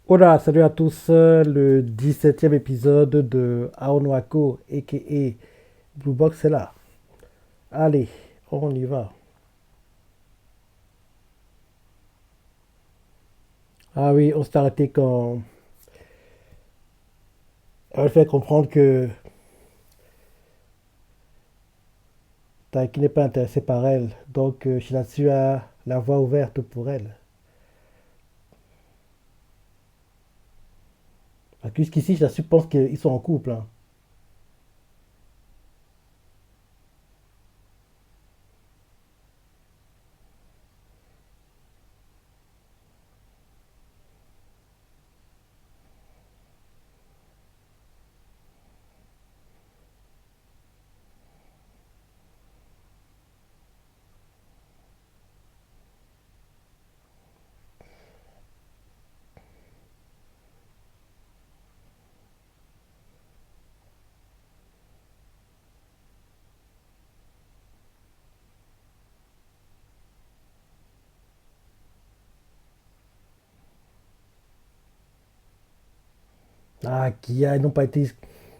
Hola, salut à tous, le 17e épisode de Aonoako, a.k.a. Blue Box est là. Allez, on y va. Ah oui, on s'est arrêté quand elle fait comprendre que qui n'est pas intéressé par elle. Donc, Shiratsu a la voie ouverte pour elle. Jusqu'ici, Shiratsu pense qu'ils sont en couple, hein. Ah, Kia, ils n'ont pas été.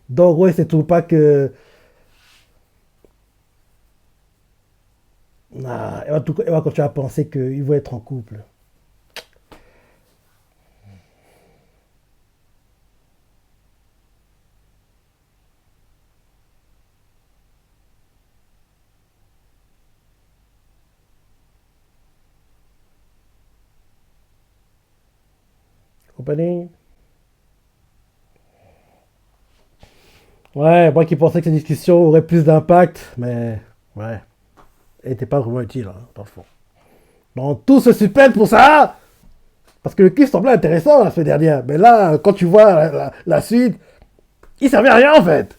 Donc, ouais, c'est tout pas que. Ah, elle va continuer à penser qu'ils vont être en couple. Vous comprenez? Ouais, moi qui pensais que cette discussion aurait plus d'impact, mais ouais, elle n'était pas vraiment utile, hein, dans le fond. Donc tout se suspense pour ça, parce que le clip semblait intéressant la semaine dernière, mais là, quand tu vois la suite, il servait à rien en fait.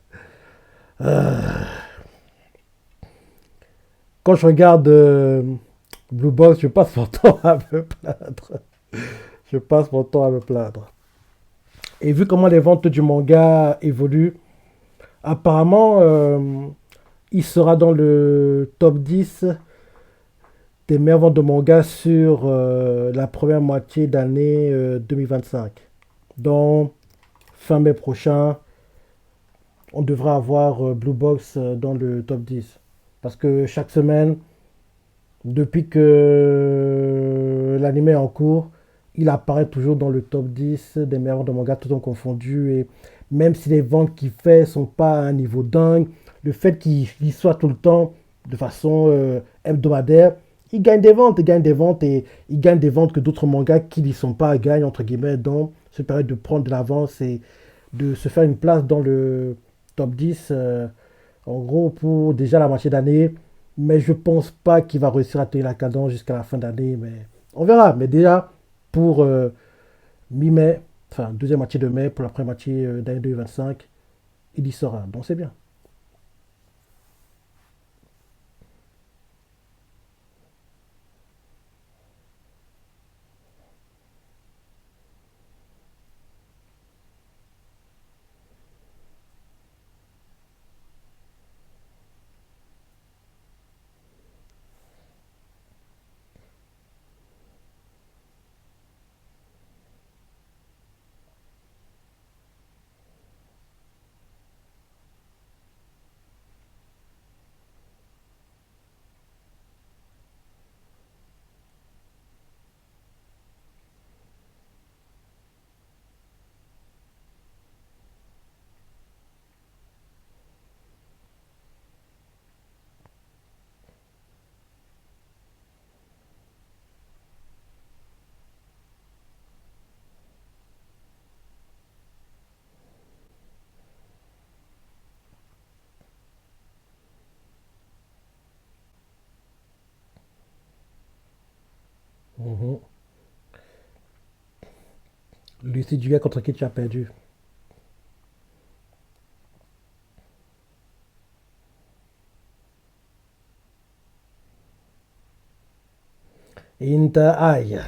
Quand je regarde Blue Box, je passe mon temps à me plaindre. Je passe mon temps à me plaindre. Et vu comment les ventes du manga évoluent, apparemment, il sera dans le top 10 des meilleures ventes de manga sur la première moitié d'année 2025. Donc, fin mai prochain, on devra avoir Blue Box dans le top 10. Parce que chaque semaine, depuis que l'anime est en cours, il apparaît toujours dans le top 10 des meilleures ventes de manga, tout en confondu. Et même si les ventes qu'il fait sont pas à un niveau dingue, le fait qu'il y soit tout le temps de façon hebdomadaire, il gagne des ventes, il gagne des ventes et il gagne des ventes que d'autres mangas qui n'y sont pas gagnent, entre guillemets. Donc, se permet de prendre de l'avance et de se faire une place dans le top 10, en gros, pour déjà la moitié d'année. Mais je pense pas qu'il va réussir à tenir la cadence jusqu'à la fin d'année. Mais on verra. Mais déjà, pour mi-mai, enfin, deuxième moitié de mai, pour la première moitié d'année 2025, il y sera. Donc c'est bien. Mhm. Lucie Dugas contre qui tu as perdu. Inter, aïe.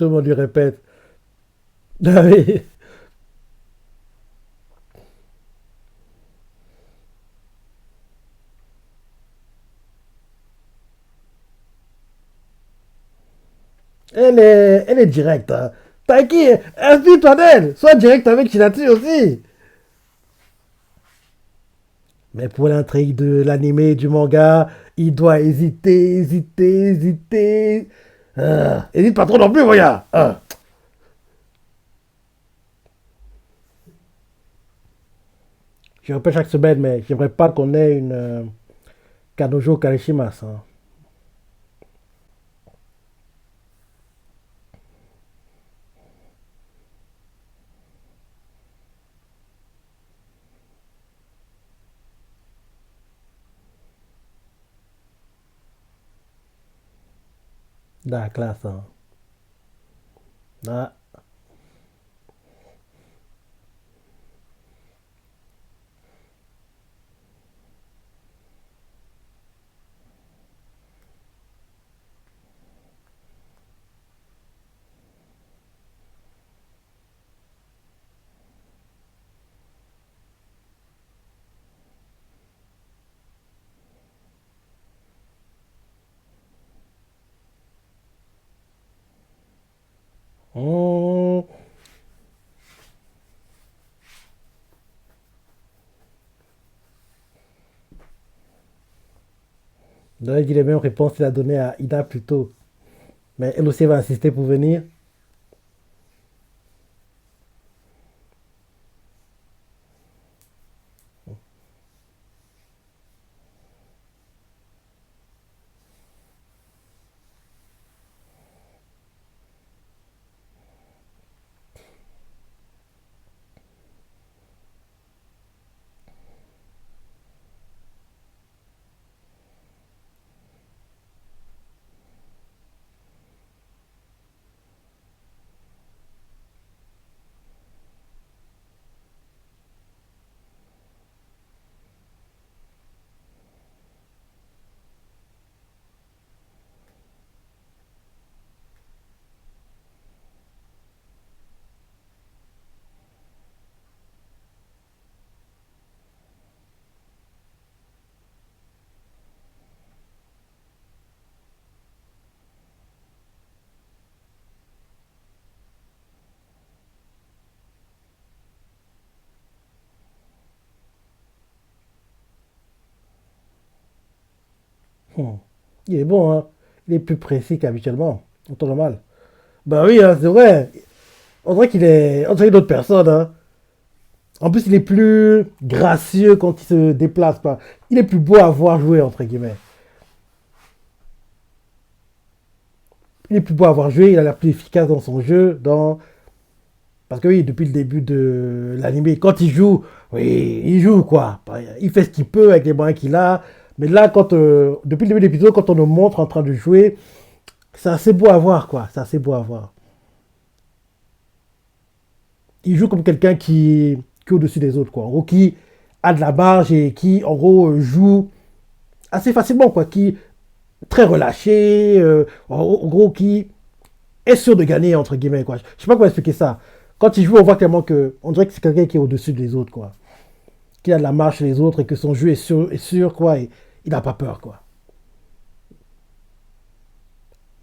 Tout le monde lui répète. Ah oui. Elle est directe. Hein. T'as qui? Inspire-toi d'elle. Sois direct avec Chinatsu aussi. Mais pour l'intrigue de l'animé et du manga, il doit hésiter. Hésite pas trop non plus, voyons. Je répète chaque semaine, mais j'aimerais pas qu'on ait une Kanojo Karishimas. Hein. Dans la classe. Hein. Ah. Mmh. J'aurais dit les mêmes réponses qu'il a données à Ida plus tôt. Mais elle aussi va insister pour venir. Hmm. Il est bon, hein. Il est plus précis qu'habituellement. En temps normal. Bah oui, hein, c'est vrai. On dirait qu'il est. On dirait une autre personne, hein. En plus, il est plus gracieux quand il se déplace. Pas. Il est plus beau à voir jouer, entre guillemets. Il est plus beau à voir jouer, il a l'air plus efficace dans son jeu. Parce que oui, depuis le début de l'anime, quand il joue, oui, il joue quoi. Il fait ce qu'il peut avec les moyens qu'il a. Mais là, depuis le début de l'épisode, quand on nous montre en train de jouer, c'est assez beau à voir, quoi. C'est assez beau à voir. Il joue comme quelqu'un qui est au-dessus des autres, quoi. En gros, qui a de la marge et qui, en gros, joue assez facilement, quoi. Qui est très relâché, en gros, qui est sûr de gagner, entre guillemets, quoi. Je sais pas comment expliquer ça. Quand il joue, on voit clairement que, on dirait que c'est quelqu'un qui est au-dessus des autres, quoi. Qui a de la marge sur les autres et que son jeu est sûr quoi. Et il n'a pas peur, quoi.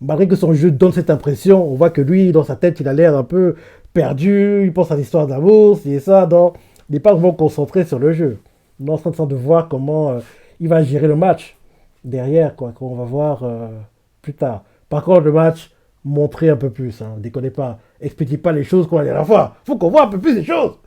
Malgré que son jeu donne cette impression, on voit que lui, dans sa tête, il a l'air un peu perdu, il pense à l'histoire d'amour, c'est ça, donc il n'est pas vraiment concentré sur le jeu. On est en train de voir comment il va gérer le match derrière, quoi, qu'on va voir plus tard. Par contre, le match, montrer un peu plus, hein, déconnez pas, expliquez pas les choses qu'on a dit la dernière fois, faut qu'on voit un peu plus les choses.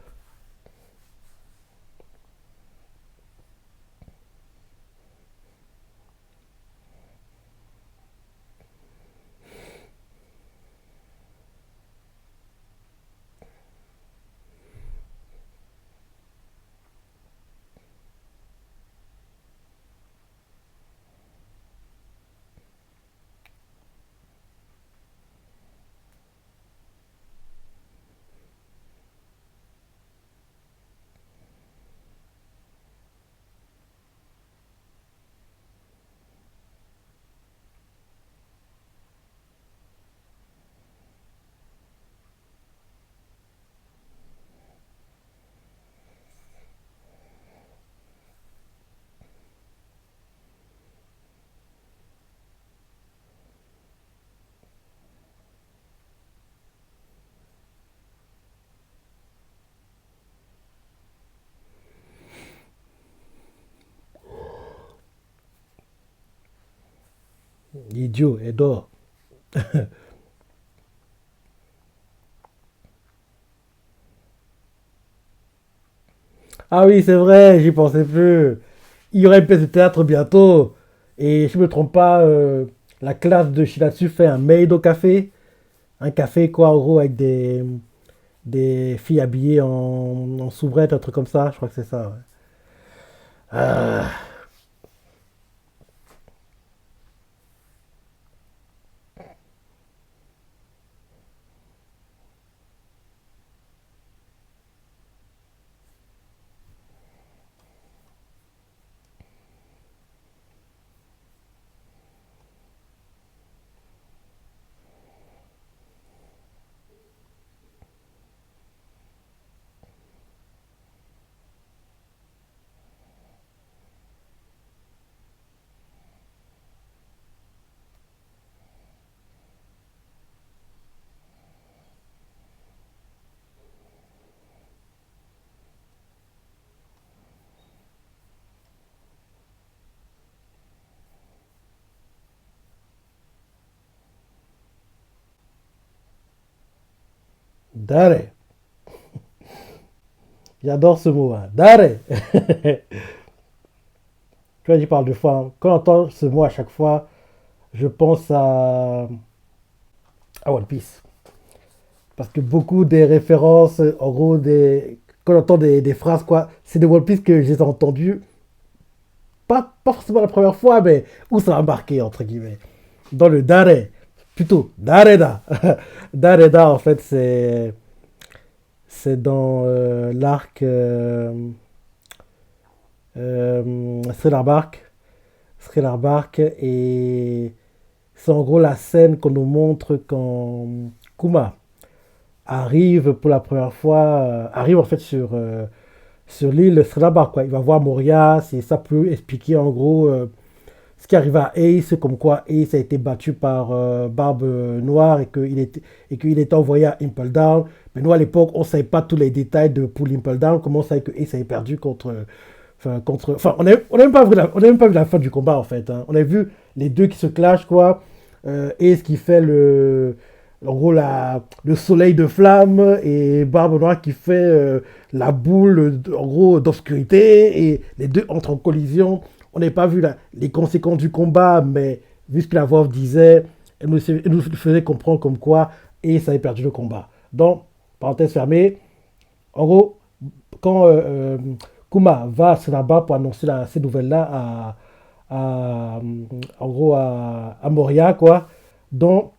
Idiot, et dort. Ah oui, c'est vrai, j'y pensais plus. Il y aurait une pièce de théâtre bientôt. Et si je me trompe pas, la classe de Shiratsu fait un maid au café. Un café, quoi, en gros, avec des filles habillées en soubrette, un truc comme ça. Je crois que c'est ça, ouais. Ah, Dare. J'adore ce mot, hein. Dare. Tu vois, j'y parle deux fois, hein. Quand j'entends ce mot à chaque fois, je pense à One Piece. Parce que beaucoup des références, en gros, quand on entend des phrases, quoi, c'est de One Piece que j'ai entendu, pas forcément la première fois, mais où ça m'a marqué, entre guillemets. Dans le Dare, plutôt, Dareda. Dareda, en fait, c'est dans l'arc Thriller Bark. Thriller Bark, et c'est en gros la scène qu'on nous montre quand Kuma arrive pour la première fois, arrive en fait sur l'île Srinabar, quoi. Il va voir Moria, si ça peut expliquer en gros ce qui arrive à Ace, comme quoi Ace a été battu par Barbe Noire et qu'il était envoyé à Impel Down. Mais nous, à l'époque, on ne savait pas tous les détails de pour l'Impel Down, comment on savait que Ace avait perdu enfin, on n'a même pas vu on n'a même pas vu la fin du combat, en fait, hein. On a vu les deux qui se clashent, quoi. Ace qui fait en gros, le soleil de flamme, et Barbe Noire qui fait la boule, en gros, d'obscurité, et les deux entrent en collision. On n'avait pas vu les conséquences du combat, mais vu ce que la voix disait, elle nous faisait comprendre comme quoi, et ça avait perdu le combat. Donc, parenthèse fermée, en gros, quand Kuma va là-bas pour annoncer ces nouvelles-là en gros, à Moria, quoi. Donc,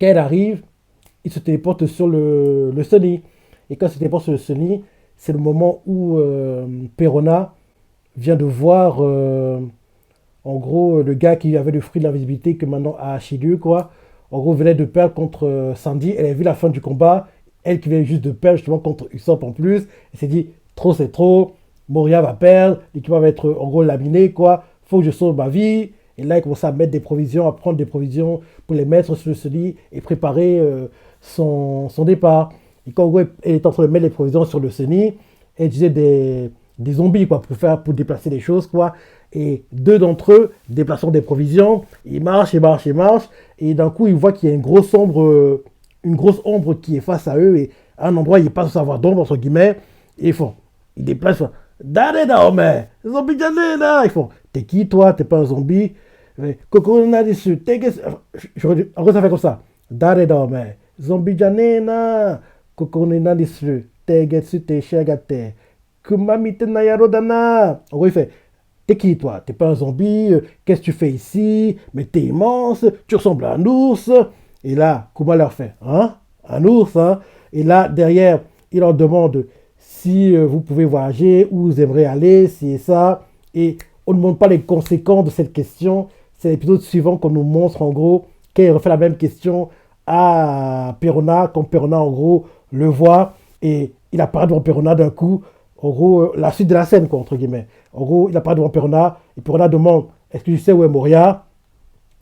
quand elle arrive, il se téléporte sur le Sunny. Et quand il se téléporte sur le Sunny, c'est le moment où Perona vient de voir, en gros, le gars qui avait le fruit de l'invisibilité que maintenant a Shiryu, quoi. En gros, venait de perdre contre Sandy. Elle a vu la fin du combat. Elle qui venait juste de perdre justement contre Usopp en plus. Elle s'est dit, trop c'est trop. Moria va perdre. L'équipe va être en gros laminée, quoi. Faut que je sauve ma vie. Et là, il commence à mettre des provisions, à prendre des provisions pour les mettre sur ce lit et préparer son départ. Et quand en gros, elle est en train de mettre les provisions sur le Sunny, elle disait des zombies, quoi, pour déplacer les choses, quoi. Et deux d'entre eux, déplaçant des provisions, ils marchent, ils marchent, ils marchent. Et d'un coup, ils voient qu'il y a une grosse ombre qui est face à eux. Et à un endroit, ils passent sans savoir d'ombre, entre guillemets. Et ils déplacent, ils font, Dareda, mais zombie là. Ils font, t'es qui toi? T'es pas un zombie? Coco dessus, en gros, ça fait comme ça. Dareda, mais zombie janena. Coco dessus, tegetsu te shagate. Kumamite na yaro dana. En gros, il fait, t'es qui toi? T'es pas un zombie? Qu'est-ce que tu fais ici? Mais t'es immense, tu ressembles à un ours. Et là, Kuma leur fait, hein? Un ours, hein? Et là, derrière, il leur demande si vous pouvez voyager, où vous aimeriez aller, si et ça. Et on ne montre pas les conséquences de cette question. C'est l'épisode suivant qu'on nous montre, en gros, qu'il refait la même question à Perona, quand Perona, en gros, le voit. Et il apparaît devant Perona d'un coup. En gros, la suite de la scène, quoi, entre guillemets. En gros, il apparaît devant Perona. Et Perona demande, est-ce que tu sais où est Moria?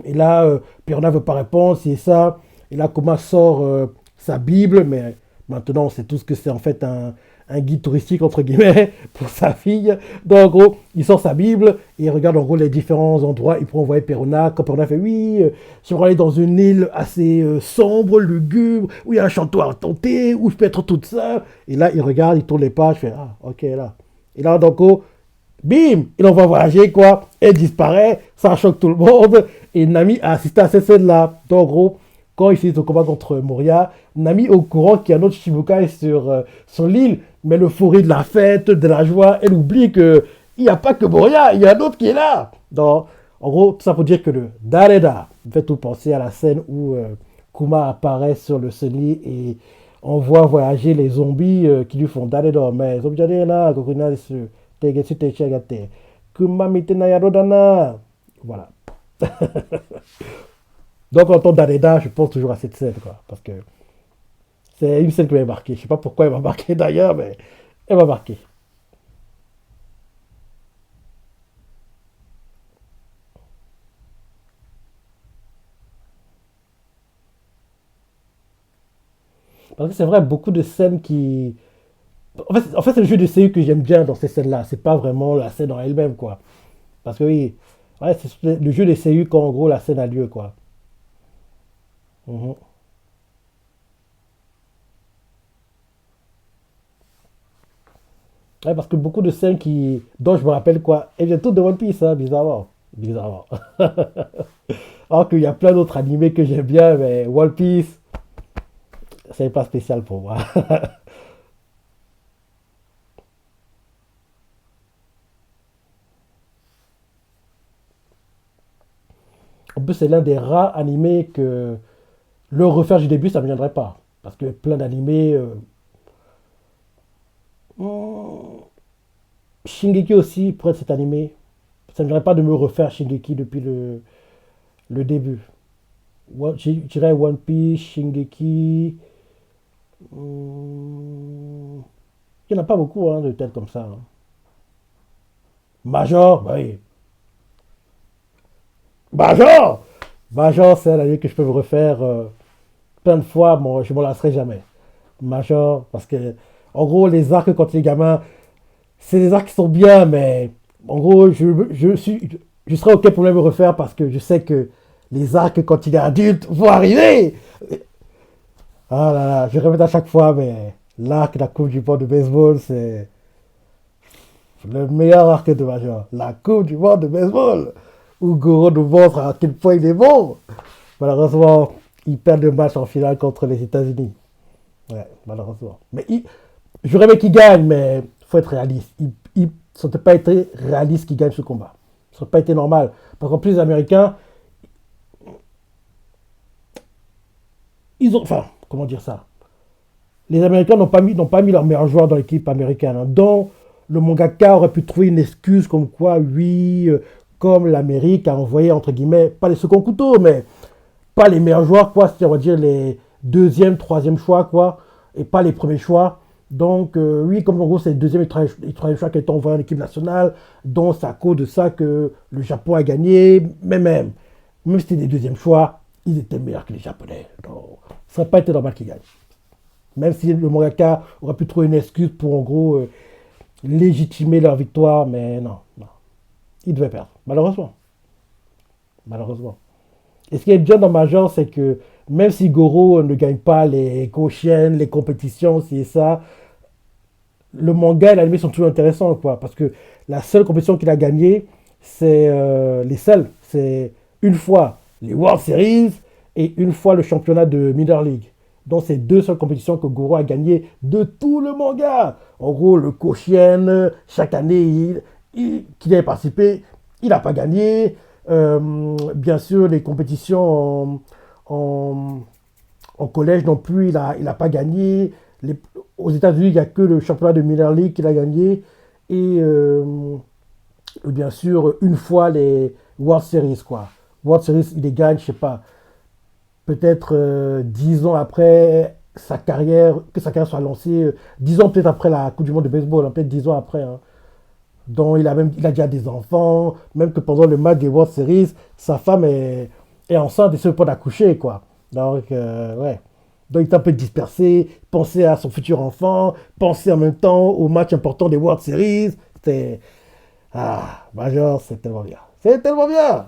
Et là, Perona ne veut pas répondre, si et ça. Et là, Kuma sort sa Bible, mais maintenant, on sait tous que c'est en fait un un guide touristique, entre guillemets, pour sa fille. Donc, en gros, il sort sa Bible et il regarde en gros les différents endroits. Il pourrait envoyer Perona. Quand Perona fait oui, j'aimerais aller dans une île assez sombre, lugubre, où il y a un château à tenter, où je peux être toute seule. Et là, il regarde, il tourne les pages, il fait ah, ok, là. Et là, donc, oh, bim, il envoie voyager, quoi. Elle disparaît, ça choque tout le monde. Et Nami a assisté à cette scène-là. Donc, en gros, quand il finit son combat contre Moria, Nami est au courant qu'il y a un autre Shichibukai sur l'île, mais l'euphorie de la fête, de la joie, elle oublie que il n'y a pas que Moria, il y a un autre qui est là. Donc, en gros, tout ça pour dire que le Dareda me fait tout penser à la scène où Kuma apparaît sur le Sunny et on voit voyager les zombies qui lui font Dareda, mais zombie là, kokuna desu, tegetsu techagate, Kuma mitena yarodana. Voilà. Donc, en tant Dareda, je pense toujours à cette scène, quoi, parce que c'est une scène qui m'a marqué. Je sais pas pourquoi elle m'a marqué d'ailleurs, mais elle m'a marqué. Parce que c'est vrai, beaucoup de scènes qui. En fait c'est le jeu de CU que j'aime bien dans ces scènes-là. C'est pas vraiment la scène en elle-même, quoi. Parce que oui, ouais, c'est le jeu de CU quand en gros la scène a lieu, quoi. Mhm. Ouais, parce que beaucoup de scènes dont je me rappelle, quoi, elles viennent toutes de One Piece, hein, bizarrement. Bizarrement. Alors qu'il y a plein d'autres animés que j'aime bien, mais One Piece, c'est une place spéciale pour moi. En plus, c'est l'un des rares animés que le refaire du début, ça ne me viendrait pas. Parce que plein d'animés. Hmm, Shingeki aussi pourrait être cet animé. Ça ne me viendrait pas de me refaire Shingeki depuis le début. Je dirais One Piece, Shingeki. Il n'y en a pas beaucoup hein, de tels comme ça, hein. Major, bah oui. Major! Major, c'est un anime que je peux me refaire plein de fois, moi, je ne m'en lasserai jamais. Major, parce que, en gros, les arcs quand il est gamin, c'est des arcs qui sont bien, mais en gros, je serais OK pour me refaire parce que je sais que les arcs quand il est adulte vont arriver. Ah là là, je répète à chaque fois, mais l'arc de la Coupe du Monde de baseball, c'est le meilleur arc de Major. La Coupe du Monde de baseball, où Goro nous montre à quel point il est bon. Malheureusement, il perd le match en finale contre les États-Unis. Ouais, malheureusement. J'aurais aimé qu'il gagne, mais il faut être réaliste. Ça n'aurait pas été réaliste qu'il gagne ce combat. Ça n'aurait pas été normal. Parce qu'en plus, les Américains, ils ont. Enfin, comment dire ça? Les Américains n'ont pas mis leurs meilleurs joueurs dans l'équipe américaine, hein, dont le mangaka aurait pu trouver une excuse comme quoi, oui, comme l'Amérique a envoyé, entre guillemets, pas les seconds couteaux, mais pas les meilleurs joueurs, quoi, c'est, on va dire, les deuxième, troisième choix, quoi, et pas les premiers choix. Donc, oui, comme en gros, c'est le deuxième et troisième choix qui est envoyé en équipe nationale, donc c'est à cause de ça que le Japon a gagné, mais même si c'était des deuxièmes choix, ils étaient meilleurs que les Japonais. Donc, ça n'aurait pas été normal qu'ils gagnent. Même si le mangaka aurait pu trouver une excuse pour, en gros, légitimer leur victoire, mais non, non. Ils devaient perdre, malheureusement. Malheureusement. Et ce qui est bien dans Major, c'est que même si Goro ne gagne pas les Goshen, les compétitions, si et ça, le manga et l'anime sont toujours intéressants, quoi. Parce que la seule compétition qu'il a gagnée, c'est les seules. C'est une fois les World Series et une fois le championnat de Minor League. Donc, c'est deux seules compétitions que Goro a gagnées de tout le manga. En gros, le Koshien, chaque année qu'il ait participé, il n'a pas gagné. Bien sûr, les compétitions en, en collège non plus, il a pas gagné. Aux États-Unis, il n'y a que le championnat de Minor League qu'il a gagné. Et bien sûr, une fois les World Series, quoi. World Series, il les gagne, je sais pas, peut-être 10 ans après que sa carrière soit lancée, 10 ans peut-être après la Coupe du Monde de baseball, hein, peut-être 10 ans après, hein. Donc il a déjà des enfants, même que pendant le match des World Series, sa femme est enceinte et se peut d'accoucher, quoi. Donc, ouais. Donc il est un peu dispersé, penser à son futur enfant, penser en même temps au match important des World Series. C'est... Ah, Major, c'est tellement bien. C'est tellement bien.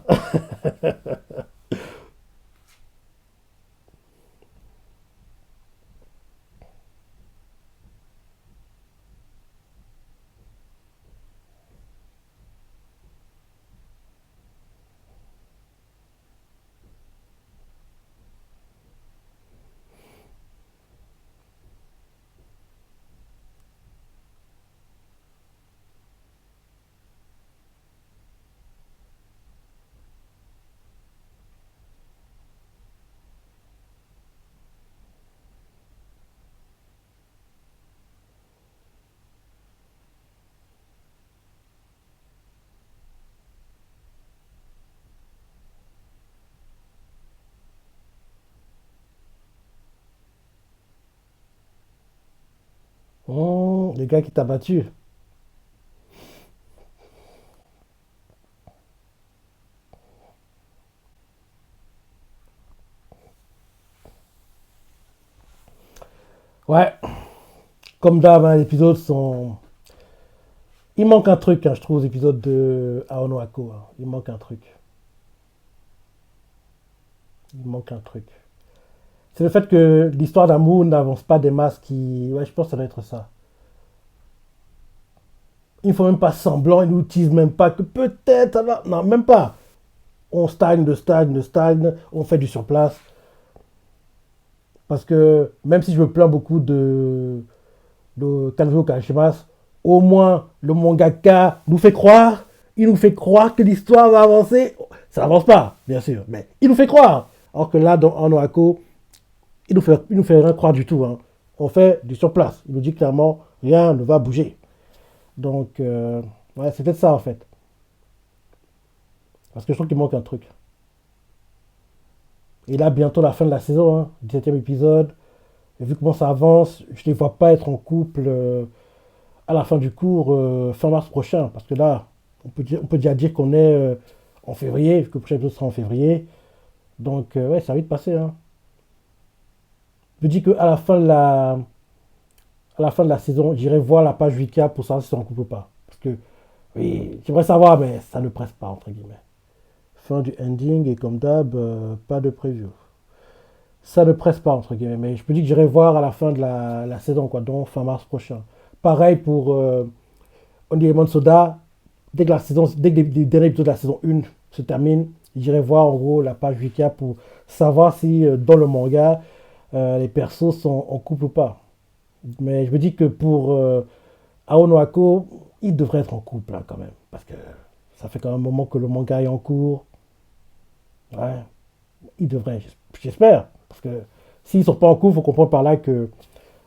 Le gars qui t'a battu. Ouais, comme d'hab, hein, les épisodes sont... Il manque un truc, hein, je trouve, aux épisodes de Aono Ako. Hein. Il manque un truc. Il manque un truc. C'est le fait que l'histoire d'amour n'avance pas des masses qui... Ouais, je pense que ça doit être ça. Ils ne font même pas semblant, ils nous disent même pas que peut-être ça va... Non, même pas. On stagne, on fait du surplace. Parce que même si je me plains beaucoup de Kanjo Kashimas, au moins le mangaka nous fait croire, il nous fait croire que l'histoire va avancer. Ça n'avance pas, bien sûr, mais il nous fait croire. Alors que là, dans Anohako, il nous fait rien croire du tout. Hein. On fait du surplace. Il nous dit clairement, rien ne va bouger. Donc, ouais, c'est peut-être ça en fait. Parce que je trouve qu'il manque un truc. Et là, bientôt la fin de la saison, hein, 17e épisode. Et vu comment ça avance, je ne les vois pas être en couple à la fin du cours, fin mars prochain. Parce que là, on peut déjà dire qu'on est en février, que le prochain épisode sera en février. Donc, ouais, ça va vite passer. Hein. Je me dis qu'à la fin de à la fin de la saison, j'irai voir la page Wika pour savoir si c'est en couple ou pas. Parce que, oui, j'aimerais savoir, mais ça ne presse pas, entre guillemets. Fin du ending, et comme d'hab, pas de preview. Ça ne presse pas, entre guillemets. Mais je me dis que j'irai voir à la fin de la saison, quoi, donc fin mars prochain. Pareil pour Only Soda. Dès que les derniers épisodes de la saison 1 se terminent, j'irai voir en gros la page Wika pour savoir si dans le manga, les persos sont en couple ou pas. Mais je me dis que pour Aono Ako, il devrait être en couple hein, quand même. Parce que ça fait quand même un moment que le manga est en cours. Ouais, il devrait, j'espère. Parce que s'ils ne sont pas en couple, il faut comprendre par là que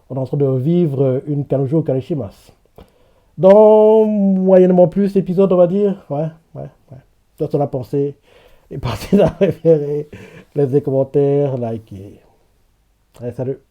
on est en train de revivre une Kanojo Kaneshimas. Dans moyennement plus l'épisode, on va dire. Ouais, ouais, ouais. Toi, tu en as pensé. Les parties à préférer. Laissez des commentaires, likez. Allez, salut.